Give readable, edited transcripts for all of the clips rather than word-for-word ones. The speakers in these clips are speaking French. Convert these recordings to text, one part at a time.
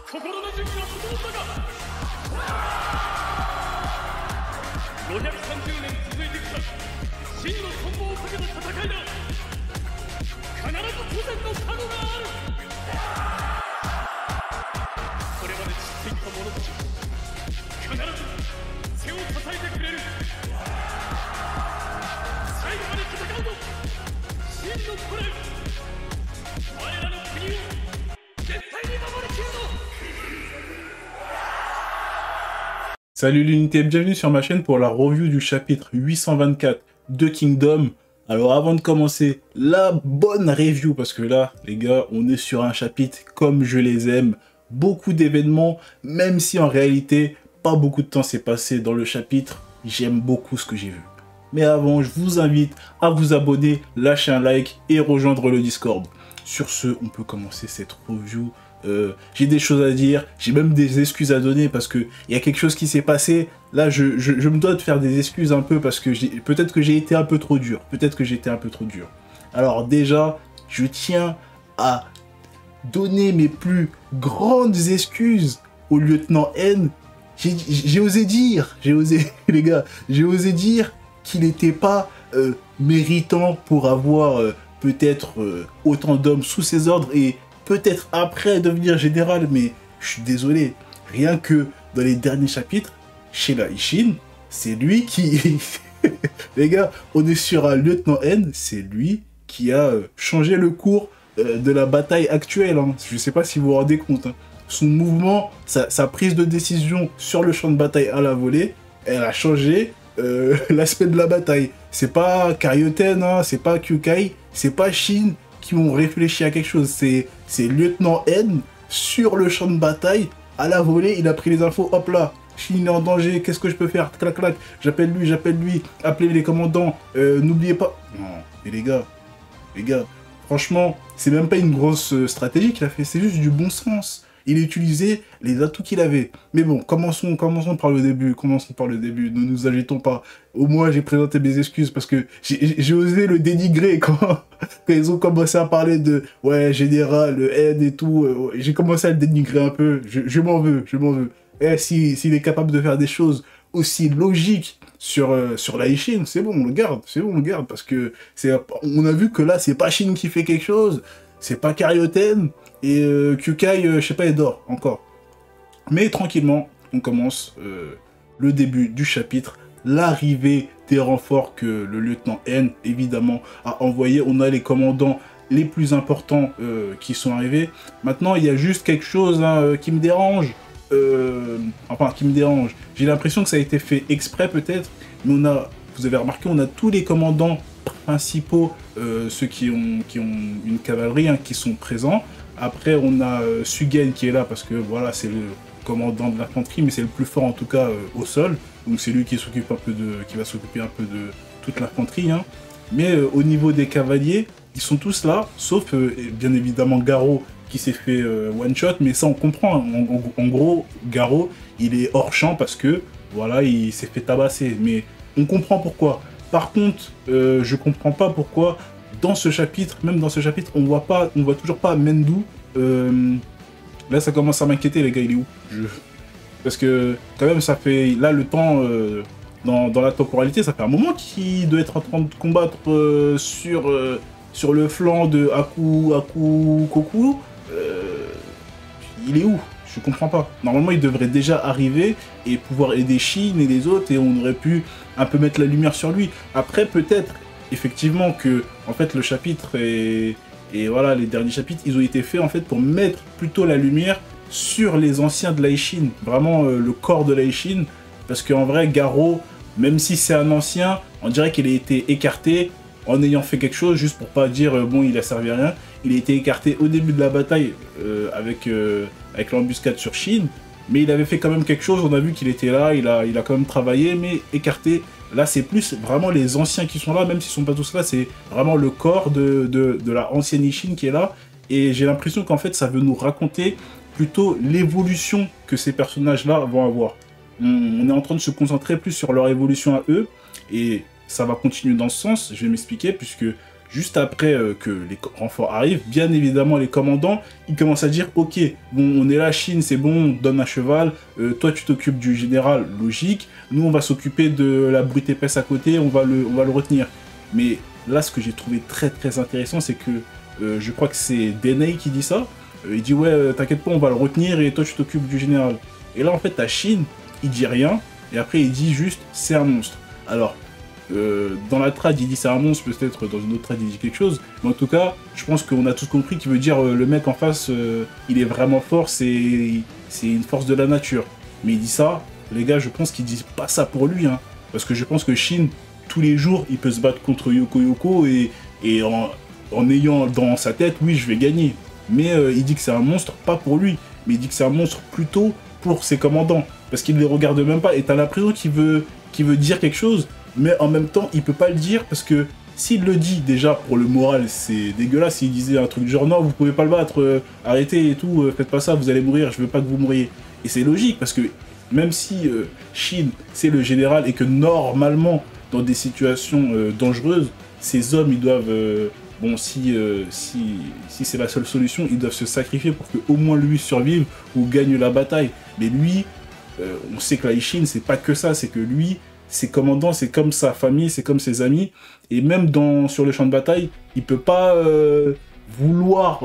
心の準備は整ったか。530年続いてきた真の存亡をかけた戦いだ。必ず当然の角がある。これまで散っていった者たち必ず背を支えてくれる。最後まで戦うぞ真の古来。我らの国を絶対に守りきるぞ。Salut l'unité, bienvenue sur ma chaîne pour la review du chapitre 824 de Kingdom. Alors avant de commencer, la bonne review, parce que là, les gars, on est sur un chapitre comme je les aime. Beaucoup d'événements, même si en réalité, pas beaucoup de temps s'est passé dans le chapitre. J'aime beaucoup ce que j'ai vu. Mais avant, je vous invite à vous abonner, lâcher un like et rejoindre le Discord. Sur ce, on peut commencer cette review. J'ai des choses à dire, j'ai même des excuses à donner parce que il y a quelque chose qui s'est passé. Là, je me dois de faire des excuses un peu parce que peut-être que j'ai été un peu trop dur. Alors déjà, je tiens à donner mes plus grandes excuses au lieutenant N. J'ai osé dire, les gars, j'ai osé dire qu'il n'était pas méritant pour avoir peut-être autant d'hommes sous ses ordres et peut-être après devenir général, mais je suis désolé. Rien que dans les derniers chapitres, chez la Ishin, c'est lui qui... Les gars, on est sur un lieutenant N, c'est lui qui a changé le cours de la bataille actuelle. Hein. Je ne sais pas si vous vous rendez compte. Hein. Son mouvement, sa prise de décision sur le champ de bataille à la volée, elle a changé l'aspect de la bataille. C'est pas Kaioten, hein, c'est pas Kyukai, c'est pas Shin qui ont réfléchi à quelque chose. C'est lieutenant N sur le champ de bataille, à la volée, il a pris les infos, hop là, Shin est en danger, qu'est-ce que je peux faire? Clac clac, j'appelle lui, appelez les commandants, n'oubliez pas... Non, mais les gars, franchement, c'est même pas une grosse stratégie qu'il a fait, c'est juste du bon sens. Il a utilisé les atouts qu'il avait. Mais bon, commençons par le début, ne nous agitons pas. Au moins, j'ai présenté mes excuses parce que j'ai osé le dénigrer quand ils ont commencé à parler de « ouais, général, le N et tout ». J'ai commencé à le dénigrer un peu. Je m'en veux. Et s'il est capable de faire des choses aussi logiques sur la Ishin, c'est bon, on le garde. Parce que on a vu que là, c'est pas Shin qui fait quelque chose, c'est pas Kaioten. Et Kyukai, je sais pas, il dort encore. Mais tranquillement, on commence le début du chapitre, l'arrivée des renforts que le lieutenant N, évidemment, a envoyé. On a les commandants les plus importants qui sont arrivés. Maintenant, il y a juste quelque chose hein, qui me dérange. J'ai l'impression que ça a été fait exprès peut-être, mais vous avez remarqué, on a tous les commandants principaux, ceux qui ont une cavalerie, hein, qui sont présents. Après, on a Sugen qui est là parce que voilà, c'est le commandant de l'infanterie, mais c'est le plus fort en tout cas au sol. Donc c'est lui qui va s'occuper un peu de toute l'infanterie. Hein. Mais au niveau des cavaliers, ils sont tous là, sauf bien évidemment Garo qui s'est fait one shot. Mais ça on comprend. Hein. En gros, Garo, il est hors champ parce que voilà, il s'est fait tabasser. Mais on comprend pourquoi. Par contre, je comprends pas pourquoi. Dans ce chapitre, on voit toujours pas Mendu. Là, ça commence à m'inquiéter, les gars, il est où? Parce que, quand même, ça fait... Là, le temps, dans la temporalité, ça fait un moment qu'il doit être en train de combattre sur le flanc de Koku. Il est où? Je comprends pas. Normalement, il devrait déjà arriver et pouvoir aider Shin et les autres, et on aurait pu un peu mettre la lumière sur lui. Après, peut-être... Effectivement que en fait le chapitre et voilà les derniers chapitres ils ont été faits en fait pour mettre plutôt la lumière sur les anciens de l'Aishin, vraiment le corps de l'Aishin, parce qu'en vrai Garo, même si c'est un ancien, on dirait qu'il a été écarté en ayant fait quelque chose juste pour pas dire bon il a servi à rien. Il a été écarté au début de la bataille avec l'embuscade sur Shin, mais il avait fait quand même quelque chose, on a vu qu'il était là, il a quand même travaillé, mais écarté. Là, c'est plus vraiment les anciens qui sont là, même s'ils sont pas tous là, c'est vraiment le corps de la ancienne Ishin qui est là. Et j'ai l'impression qu'en fait, ça veut nous raconter plutôt l'évolution que ces personnages-là vont avoir. On est en train de se concentrer plus sur leur évolution à eux, et ça va continuer dans ce sens, je vais m'expliquer, puisque juste après que les renforts arrivent, bien évidemment, les commandants, ils commencent à dire « Ok, bon, on est là, Shin, c'est bon, on te donne un cheval, toi, tu t'occupes du général, logique, nous, on va s'occuper de la brute épaisse à côté, on va le retenir. » Mais là, ce que j'ai trouvé très, très intéressant, c'est que je crois que c'est Denei qui dit ça. Il dit « Ouais, t'inquiète pas, on va le retenir et toi, tu t'occupes du général. » Et là, en fait, t'as Shin, il dit rien, et après, il dit juste « C'est un monstre. » Alors, dans la trad, il dit c'est un monstre, peut-être dans une autre trad, il dit quelque chose. Mais en tout cas, je pense qu'on a tous compris qu'il veut dire le mec en face, il est vraiment fort, c'est une force de la nature. Mais il dit ça, les gars, je pense qu'il dit pas ça pour lui. Hein, parce que je pense que Shin, tous les jours, il peut se battre contre Yoko et en ayant dans sa tête, oui, je vais gagner. Mais il dit que c'est un monstre, pas pour lui, mais il dit que c'est un monstre plutôt pour ses commandants. Parce qu'il ne les regarde même pas et t'as l'impression qu'il veut dire quelque chose. Mais en même temps, il peut pas le dire parce que s'il le dit, déjà, pour le moral, c'est dégueulasse. S'il disait un truc genre, non, vous pouvez pas le battre, arrêtez et tout, faites pas ça, vous allez mourir, je veux pas que vous mouriez. Et c'est logique parce que même si Shin, c'est le général et que normalement, dans des situations dangereuses, ces hommes, ils doivent, bon, si c'est la seule solution, ils doivent se sacrifier pour que au moins lui survive ou gagne la bataille. Mais lui, on sait que la Shin, c'est pas que ça, c'est que lui, ses commandants, c'est comme sa famille, c'est comme ses amis, et même sur le champ de bataille, il peut pas vouloir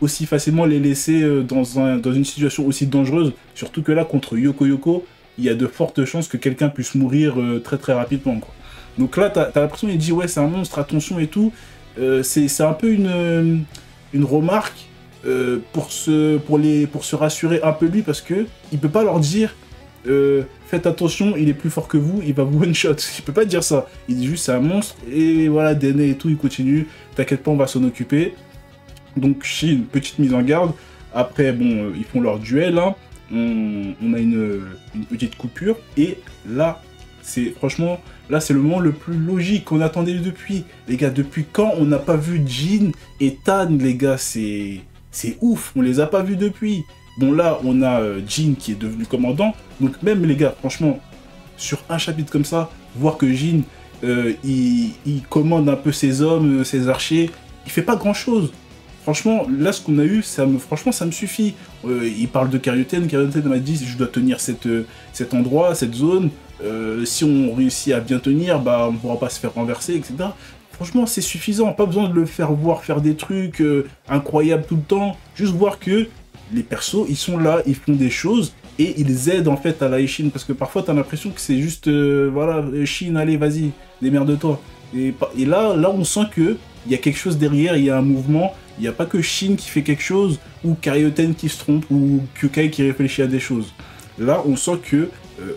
aussi facilement les laisser dans une situation aussi dangereuse, surtout que là, contre Yoko, il y a de fortes chances que quelqu'un puisse mourir très très rapidement, quoi. Donc là, t'as l'impression qu'il dit, ouais, c'est un monstre, attention et tout, c'est un peu une remarque pour se rassurer un peu lui, parce que il peut pas leur dire faites attention, il est plus fort que vous, il va vous one-shot. Il peut pas dire ça. Il dit juste c'est un monstre, et voilà, Denei et tout, il continue. T'inquiète pas, on va s'en occuper. Donc, Shin, petite mise en garde. Après, bon, ils font leur duel, hein. On a une petite coupure, et là, franchement, là, c'est le moment le plus logique qu'on attendait depuis. Les gars, depuis quand on n'a pas vu Jin et Tan, les gars, c'est ouf, on les a pas vus depuis. Bon, là, on a Jin qui est devenu commandant. Donc même, les gars, franchement, sur un chapitre comme ça, voir que Jin, il commande un peu ses hommes, ses archers, il fait pas grand-chose. Franchement, là, ce qu'on a eu, franchement, ça me suffit. Il parle de Karyuten m'a dit, je dois tenir cet endroit, cette zone. Si on réussit à bien tenir, bah, on ne pourra pas se faire renverser, etc. Franchement, c'est suffisant. Pas besoin de le faire voir faire des trucs incroyables tout le temps. Juste voir que les persos, ils sont là, ils font des choses et ils aident en fait à la Shin, parce que parfois t'as l'impression que c'est juste voilà, Shin, allez, vas-y, démerde-toi. Et là, on sent que il y a quelque chose derrière, il y a un mouvement, il n'y a pas que Shin qui fait quelque chose, ou Karyuten qui se trompe, ou Kyukai qui réfléchit à des choses. Là, on sent que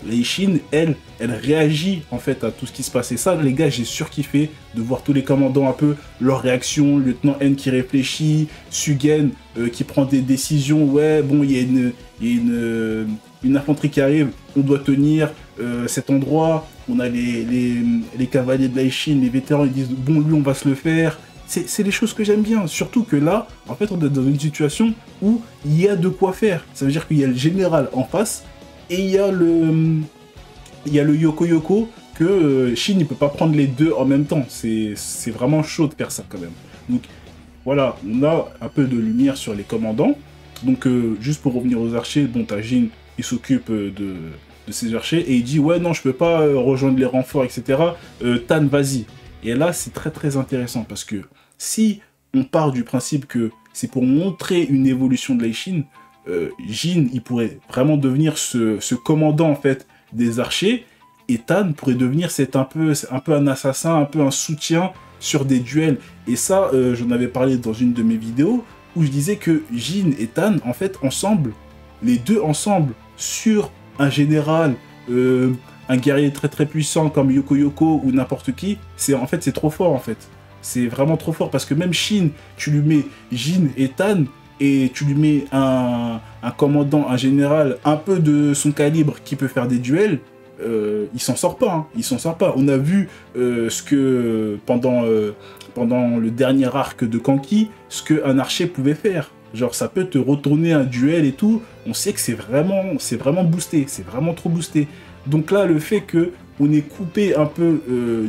la Shin, elle réagit en fait à tout ce qui se passe. Et ça, les gars, j'ai surkiffé de voir tous les commandants un peu, leur réaction, Lieutenant N qui réfléchit, Sugen qui prend des décisions, ouais, bon, il y a une infanterie qui arrive, on doit tenir cet endroit, on a les cavaliers de la Shin, les vétérans, ils disent, bon, lui, on va se le faire. C'est les choses que j'aime bien, surtout que là, en fait, on est dans une situation où il y a de quoi faire. Ça veut dire qu'il y a le général en face, et il y a le Yoko que Shin ne peut pas prendre les deux en même temps. C'est vraiment chaud de faire ça quand même. Donc voilà, on a un peu de lumière sur les commandants. Donc juste pour revenir aux archers, bon, t'as Jin, il s'occupe de ses archers et il dit ouais non je peux pas rejoindre les renforts, etc. Tan, vas-y. Et là c'est très très intéressant parce que si on part du principe que c'est pour montrer une évolution de la Shin, Jin, il pourrait vraiment devenir ce commandant en fait des archers, et Tan pourrait devenir un peu un assassin, un peu un soutien sur des duels. Et ça, j'en avais parlé dans une de mes vidéos où je disais que Jin et Tan, en fait, ensemble, les deux ensemble, sur un général, un guerrier très très puissant comme Yoko ou n'importe qui, c'est trop fort en fait. C'est vraiment trop fort parce que même Shin, tu lui mets Jin et Tan, et tu lui mets un commandant, un général, un peu de son calibre qui peut faire des duels, il s'en sort pas, hein. Il s'en sort pas. On a vu ce que pendant le dernier arc de Kanki, ce qu'un archer pouvait faire. Genre ça peut te retourner un duel et tout. On sait que c'est vraiment boosté, c'est vraiment trop boosté. Donc là, le fait que on ait coupé un peu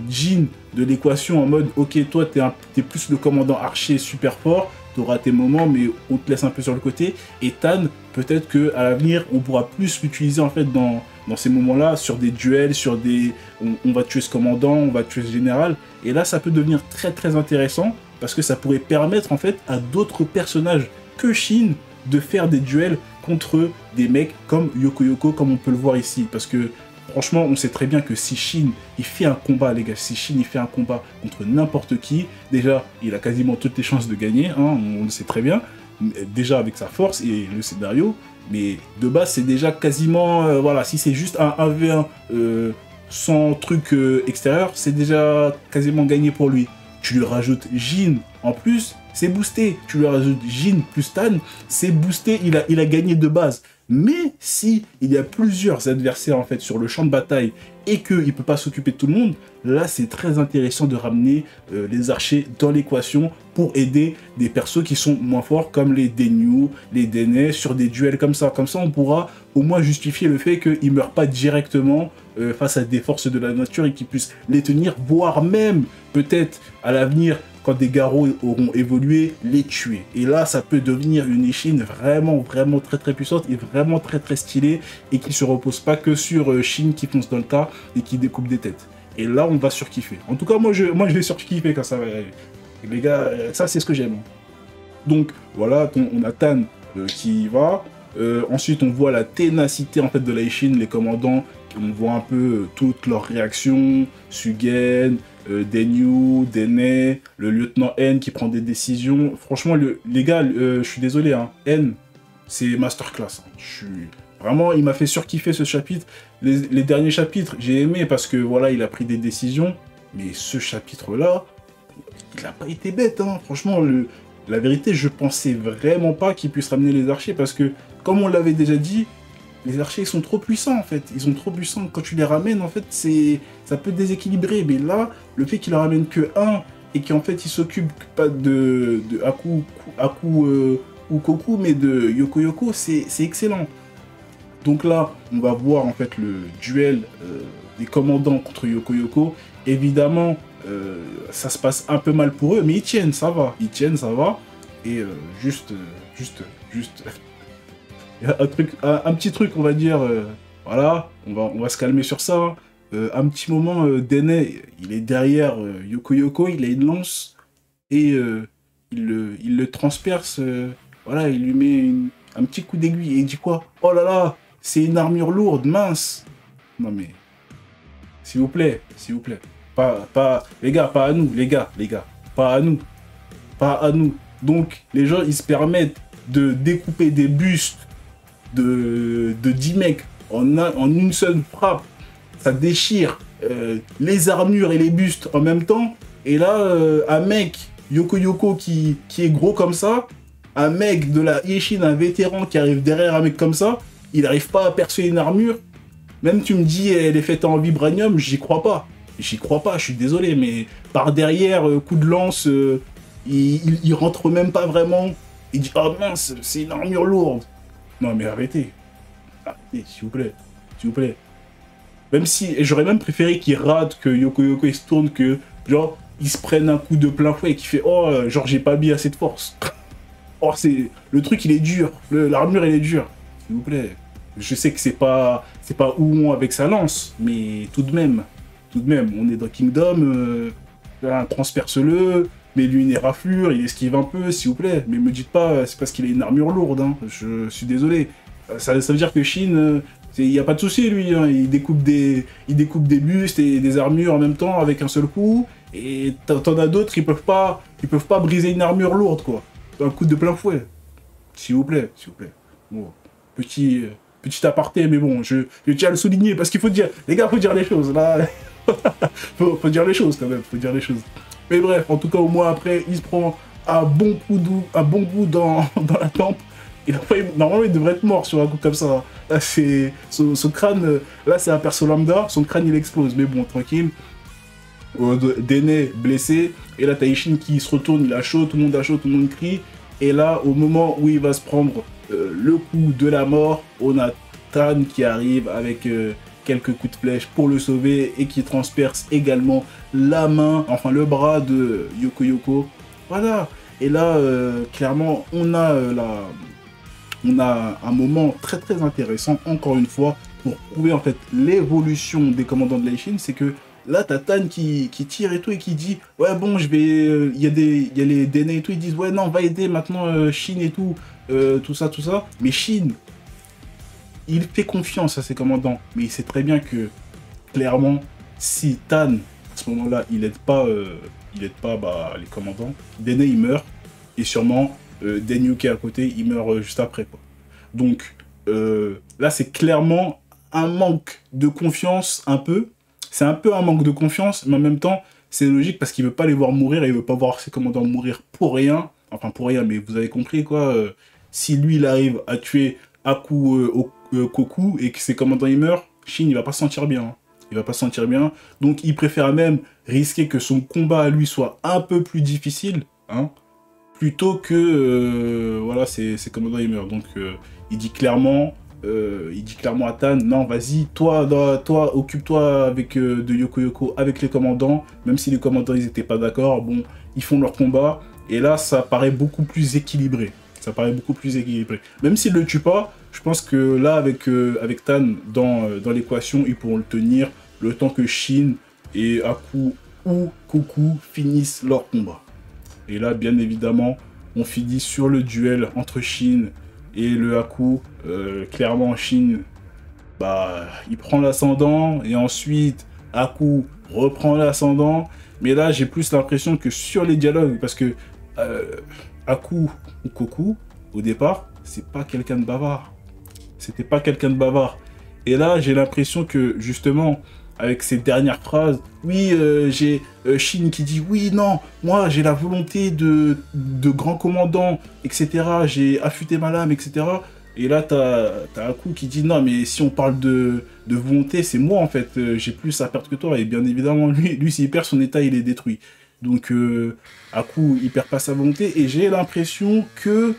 Jin de l'équation en mode, ok, toi, t'es plus le commandant archer super fort, tu auras tes moments, mais on te laisse un peu sur le côté. Et Tan, peut-être qu'à l'avenir, on pourra plus l'utiliser en fait dans ces moments-là, sur des duels, sur des... On va tuer ce commandant, on va tuer ce général. Et là, ça peut devenir très très intéressant, parce que ça pourrait permettre en fait à d'autres personnages que Shin de faire des duels contre des mecs comme Yoko Yoko, comme on peut le voir ici. Parce que franchement, on sait très bien que si Shin, il fait un combat, les gars, si Shin, il fait un combat contre n'importe qui, déjà, il a quasiment toutes les chances de gagner, hein, on le sait très bien, déjà avec sa force et le scénario, mais de base, c'est déjà quasiment, voilà, si c'est juste un 1v1 sans truc extérieur, c'est déjà quasiment gagné pour lui. Tu lui rajoutes Jin en plus, c'est boosté. Tu lui rajoutes Jin plus Tan, c'est boosté, il a gagné de base. Mais si il y a plusieurs adversaires en fait sur le champ de bataille et qu'il ne peut pas s'occuper de tout le monde, là c'est très intéressant de ramener les archers dans l'équation pour aider des persos qui sont moins forts comme les Denyu, les Dene sur des duels comme ça. Comme ça on pourra au moins justifier le fait qu'ils ne meurent pas directement face à des forces de la nature et qu'ils puissent les tenir, voire même peut-être à l'avenir quand des Garou auront évolué, les tuer. Et là, ça peut devenir une Ishin vraiment, vraiment très très puissante et vraiment très très stylée et qui se repose pas que sur Shin qui fonce dans le tas et qui découpe des têtes. Et là, on va surkiffer. En tout cas, moi je vais surkiffer quand ça va arriver. Et les gars, ça c'est ce que j'aime. Donc voilà, on a Tan qui y va. Ensuite, on voit la ténacité en fait de la Ishin, les commandants. On voit un peu toutes leurs réactions, Sugen, Denyu, Dene, le lieutenant N qui prend des décisions. Franchement, les gars, je suis désolé, hein, N, c'est masterclass. Hein. Vraiment, il m'a fait surkiffer ce chapitre. Les derniers chapitres, j'ai aimé parce que voilà, il a pris des décisions. Mais ce chapitre-là, il n'a pas été bête. Hein. Franchement, la vérité, je pensais vraiment pas qu'il puisse ramener les archers parce que, comme on l'avait déjà dit, les archers ils sont trop puissants en fait, ils sont trop puissants, quand tu les ramènes en fait ça peut déséquilibrer, mais là le fait qu'il en ramène que un et qu'en fait il s'occupe pas de Aku ou Koku mais de Yoko Yoko, c'est excellent. Donc là on va voir en fait le duel des commandants contre Yoko Yoko, évidemment ça se passe un peu mal pour eux, mais ils tiennent, ça va, et juste un petit truc, on va dire, voilà, on va se calmer sur ça. Un petit moment, Dene, il est derrière Yoko Yoko, il a une lance, et il le transperce, voilà, il lui met un petit coup d'aiguille, et il dit quoi? Oh là là, c'est une armure lourde, mince. Non mais, s'il vous plaît, les gars, pas à nous, pas à nous. Donc, les gens, ils se permettent de découper des bustes de 10 mecs en une seule frappe, ça déchire les armures et les bustes en même temps, et là un mec Yoko Yoko qui est gros comme ça, un mec de la Ishin, un vétéran qui arrive derrière un mec comme ça, il n'arrive pas à percer une armure. Même tu me dis elle est faite en vibranium, j'y crois pas, je suis désolé, mais par derrière, coup de lance, il rentre même pas vraiment, il dit oh mince, c'est une armure lourde. Non mais arrêtez, s'il vous plaît. Même si, j'aurais même préféré qu'il rate, que Yoko Yoko il se tourne, que genre, il se prenne un coup de plein fouet et qu'il fait oh, genre j'ai pas mis assez de force. Oh, le truc il est dur, l'armure elle est dure, s'il vous plaît. Je sais que c'est pas Ouon avec sa lance, mais tout de même, on est dans Kingdom, transperce-le. Mais lui, il est raflure, il esquive un peu, s'il vous plaît. Mais me dites pas, c'est parce qu'il a une armure lourde, hein. Je suis désolé. Ça veut dire que Shin, il n'y a pas de souci, lui. Hein. Il découpe des bustes et des armures en même temps avec un seul coup. Et t'en as d'autres, ils peuvent pas briser une armure lourde, quoi. Un coup de plein fouet. S'il vous plaît. Bon, petit aparté, mais bon, je tiens à le souligner parce qu'il faut dire, les gars, faut dire les choses, là. faut dire les choses, quand même, Mais bref, en tout cas, au moins après, il se prend un bon coup dans la tempe. Normalement, il devrait être mort sur un coup comme ça. Là, c'est son crâne, là, c'est un perso lambda, son crâne, il explose. Mais bon, tranquille. Dene blessé. Et là, t'as Ishin qui se retourne, il a chaud, tout le monde crie. Et là, au moment où il va se prendre le coup de la mort, on a Tan qui arrive avec quelques coups de flèche pour le sauver et qui transperce également la main, enfin le bras de Yoko Yoko. Voilà. Et là, clairement, on a un moment très très intéressant, encore une fois, pour prouver en fait l'évolution des commandants de l'Aishin. C'est que là, t'as Tan qui tire et tout et qui dit ouais bon, je vais, il y a les Dene et tout, ils disent ouais non, va aider maintenant Shin et tout, tout ça. Mais Shin, il fait confiance à ses commandants, mais il sait très bien que clairement, si Tan à ce moment-là, il aide pas les commandants, Dene il meurt et sûrement Denyuke à côté, il meurt juste après quoi. Donc là, c'est clairement un manque de confiance un peu. C'est un peu un manque de confiance, mais en même temps, c'est logique parce qu'il veut pas les voir mourir et il veut pas voir ses commandants mourir pour rien. Enfin, pour rien, mais vous avez compris, quoi. Si lui, il arrive à tuer Aku Koku et que ses commandants, ils meurent, Shin, il va pas se sentir bien. Hein. Il va pas se sentir bien. Donc, il préfère même risquer que son combat à lui soit un peu plus difficile, hein, plutôt que, voilà, ses commandants, ils meurent. Donc, il dit clairement à Tan, non, vas-y, toi, occupe-toi avec de Yoko Yoko avec les commandants, même si les commandants ils étaient pas d'accord, bon, ils font leur combat, et là ça paraît beaucoup plus équilibré. Ça paraît beaucoup plus équilibré. Même s'ils le tuent pas, je pense que là avec Tan dans l'équation, ils pourront le tenir le temps que Shin et Aku ou Koku finissent leur combat. Et là, bien évidemment, on finit sur le duel entre Shin et le Aku. Clairement, Shin, bah, il prend l'ascendant et ensuite Aku reprend l'ascendant. Mais là, j'ai plus l'impression que sur les dialogues, parce que Aku ou Koku, au départ, c'est pas quelqu'un de bavard. C'était pas quelqu'un de bavard. Et là, j'ai l'impression que justement, avec ces dernières phrases, oui, j'ai Shin qui dit oui, non, moi j'ai la volonté de grand commandant, etc. J'ai affûté ma lame, etc. Et là, t'as Aku qui dit non, mais si on parle de volonté, c'est moi en fait, j'ai plus à perdre que toi. Et bien évidemment, lui s'il perd son état, il est détruit. Donc, Aku, il perd pas sa volonté. Et j'ai l'impression que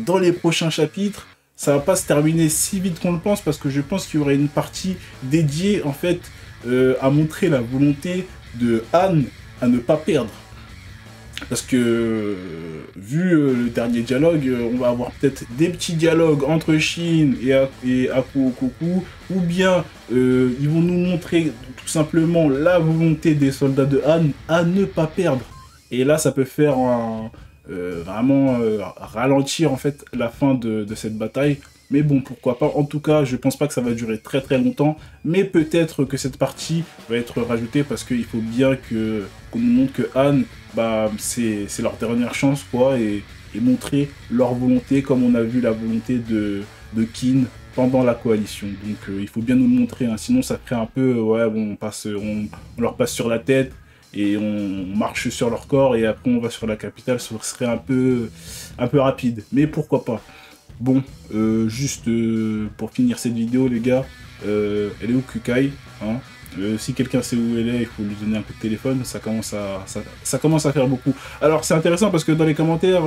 dans les prochains chapitres, ça va pas se terminer si vite qu'on le pense, parce que je pense qu'il y aurait une partie dédiée en fait à montrer la volonté de Han à ne pas perdre. Parce que vu le dernier dialogue, on va avoir peut-être des petits dialogues entre Shin et Aku Koku, ou bien ils vont nous montrer tout simplement la volonté des soldats de Han à ne pas perdre. Et là, ça peut faire vraiment ralentir en fait la fin de cette bataille. Mais bon, pourquoi pas. En tout cas, je pense pas que ça va durer très très longtemps. Mais peut-être que cette partie va être rajoutée, parce qu'il faut bien qu'on nous montre que Han, bah, c'est leur dernière chance, quoi. Et montrer leur volonté, comme on a vu la volonté de Kin pendant la coalition. Donc il faut bien nous le montrer, hein. Sinon ça ferait un peu, ouais, bon, on leur passe sur la tête et on marche sur leur corps et après on va sur la capitale. Ce serait un peu rapide. Mais pourquoi pas. Bon, juste pour finir cette vidéo, les gars, elle est où Kukai, hein? Si quelqu'un sait où elle est, il faut lui donner un coup de téléphone. Ça commence à faire beaucoup. Alors c'est intéressant parce que dans les commentaires,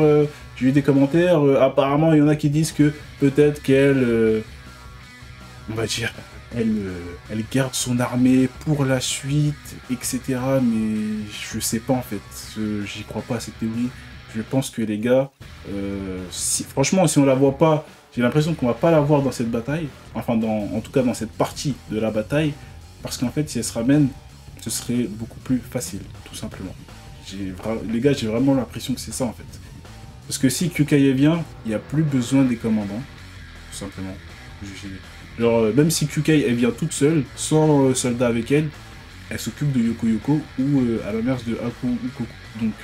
j'ai eu des commentaires, apparemment il y en a qui disent que peut-être qu'elle, on va dire, elle garde son armée pour la suite, etc. Mais je sais pas en fait, j'y crois pas à cette théorie. Je pense que les gars, franchement, si on la voit pas, j'ai l'impression qu'on va pas la voir dans cette bataille. Enfin, en tout cas dans cette partie de la bataille. Parce qu'en fait, si elle se ramène, ce serait beaucoup plus facile, tout simplement. Les gars, j'ai vraiment l'impression que c'est ça, en fait. Parce que si Kukai vient, il n'y a plus besoin des commandants, tout simplement. Genre, même si Kukai, elle vient toute seule, sans soldat avec elle, elle s'occupe de Yoko Yoko ou à l'inverse de Aku ou Koku. Donc,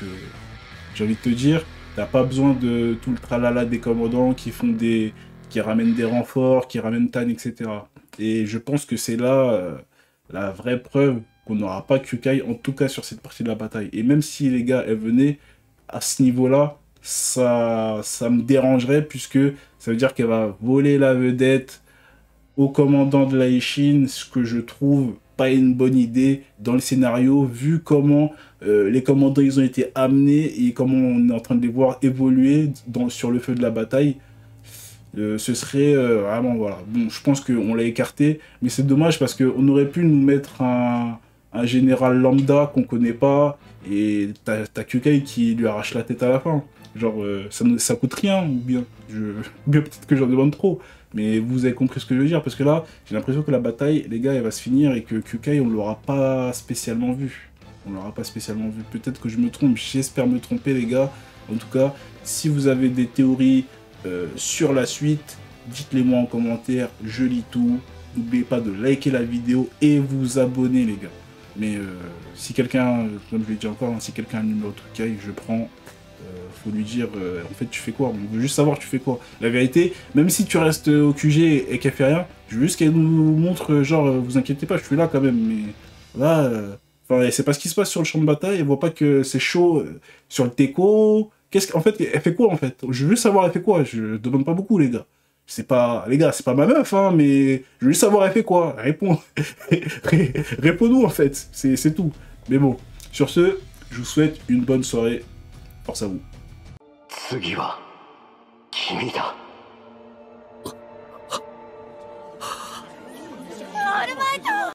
j'ai envie de te dire, t'as pas besoin de tout le tralala des commandants qui ramènent des renforts, qui ramènent Tan, etc. Et je pense que c'est là la vraie preuve qu'on n'aura pas Kukai, en tout cas sur cette partie de la bataille. Et même si les gars, elles venaient, à ce niveau-là, ça me dérangerait, puisque ça veut dire qu'elle va voler la vedette au commandant de l'Aishin, ce que je trouve pas une bonne idée dans le scénario, vu comment les commandants ils ont été amenés et comment on est en train de les voir évoluer sur le feu de la bataille. ce serait vraiment, voilà. Bon, je pense qu'on l'a écarté, mais c'est dommage parce qu'on aurait pu nous mettre un général lambda qu'on connaît pas, et t'as Kyukai qui lui arrache la tête à la fin. Genre, ça coûte rien, ou bien, ou bien peut-être que j'en demande trop, mais vous avez compris ce que je veux dire, parce que là, j'ai l'impression que la bataille, les gars, elle va se finir, et que Kyukai, on l'aura pas spécialement vu. On l'aura pas spécialement vu. Peut-être que je me trompe, j'espère me tromper, les gars. En tout cas, si vous avez des théories sur la suite, dites-les moi en commentaire, je lis tout. N'oubliez pas de liker la vidéo et vous abonner, les gars. Mais si quelqu'un, comme je l'ai dit encore, hein, si quelqu'un a un numéro de Kyukai, je prends. Faut lui dire, en fait, tu fais quoi? On veut juste savoir, tu fais quoi? La vérité, même si tu restes au QG et qu'elle fait rien, je veux juste qu'elle nous montre, genre, vous inquiétez pas, je suis là quand même. Mais là, enfin, c'est pas ce qui se passe sur le champ de bataille, elle voit pas que c'est chaud sur le Teco. Qu'est-ce qu'en fait, elle fait quoi en fait? Je veux juste savoir, elle fait quoi? Je demande pas beaucoup, les gars. C'est pas, les gars, c'est pas ma meuf, hein, mais je veux juste savoir, elle fait quoi? Réponds. Réponds-nous en fait, c'est tout. Mais bon, sur ce, je vous souhaite une bonne soirée. Force à vous. 次は君だ。